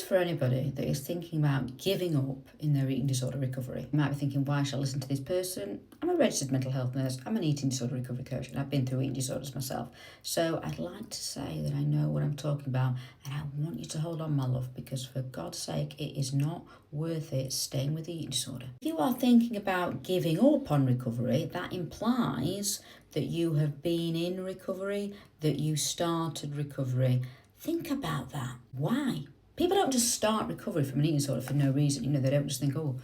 for anybody that is thinking about giving up in their eating disorder recovery. You might be thinking, why shall I listen to this person? I'm a registered mental health nurse. I'm an eating disorder recovery coach, and I've been through eating disorders myself. So I'd like to say that I know what I'm talking about, and I want you to hold on, my love, because for God's sake, it is not worth it staying with the eating disorder. If you are thinking about giving up on recovery, that implies that you have been in recovery, that you started recovery. Think about that. Why? People don't just start recovery from an eating disorder for no reason. They don't just think, oh,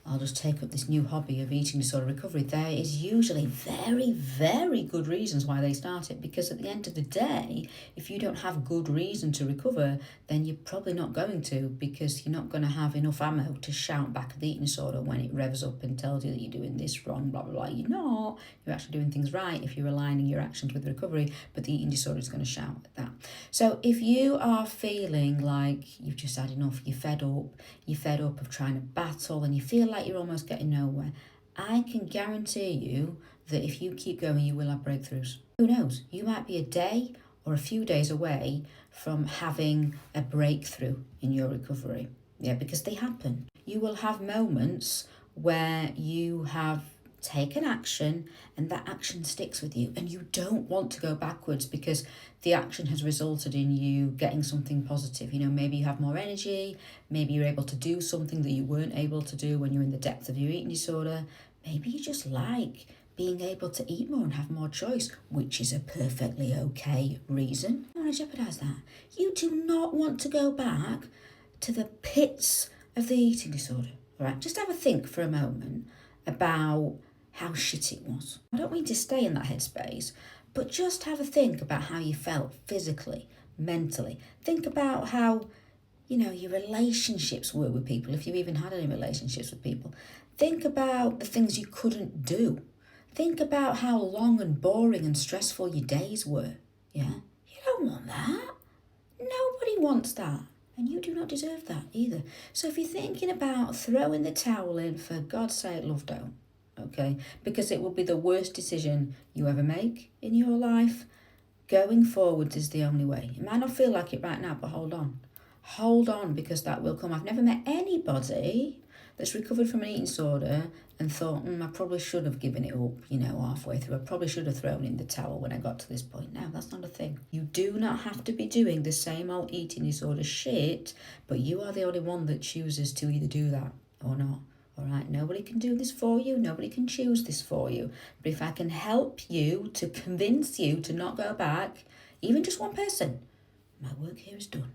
I'll just take up this new hobby of eating disorder recovery. There is usually very, very good reasons why they start it, because at the end of the day, if you don't have good reason to recover, then you're probably not going to, because you're not going to have enough ammo to shout back at the eating disorder when it revs up and tells you that you're doing this wrong, blah, blah, blah. You're not. You're actually doing things right if you're aligning your actions with recovery, but the eating disorder is going to shout at that. So if you are feeling like you've just had enough, you're fed up of trying to battle, and you feel like you're almost getting nowhere, I can guarantee you that if you keep going, you will have breakthroughs. Who knows? You might be a day or a few days away from having a breakthrough in your recovery. Yeah, because they happen. You will have moments where you have taken action and that action sticks with you, and you don't want to go backwards because the action has resulted in you getting something positive. Maybe you have more energy, maybe you're able to do something that you weren't able to do when you're in the depth of your eating disorder. Maybe you just like being able to eat more and have more choice, which is a perfectly okay reason. I don't want to jeopardize that. You do not want to go back to the pits of the eating disorder. All right, just have a think for a moment about how shit it was. I don't mean to stay in that headspace, but just have a think about how you felt physically, mentally. Think about how, your relationships were with people, if you even had any relationships with people. Think about the things you couldn't do. Think about how long and boring and stressful your days were. Yeah? You don't want that. Nobody wants that. And you do not deserve that either. So if you're thinking about throwing the towel in, for God's sake, love, don't. Okay? Because it will be the worst decision you ever make in your life. Going forward is the only way. It might not feel like it right now, but hold on. Hold on, because that will come. I've never met anybody that's recovered from an eating disorder and thought, I probably should have given it up, halfway through. I probably should have thrown in the towel when I got to this point. No, that's not a thing. You do not have to be doing the same old eating disorder shit, but you are the only one that chooses to either do that or not. All right, nobody can do this for you. Nobody can choose this for you. But if I can help you to convince you to not go back, even just one person, my work here is done.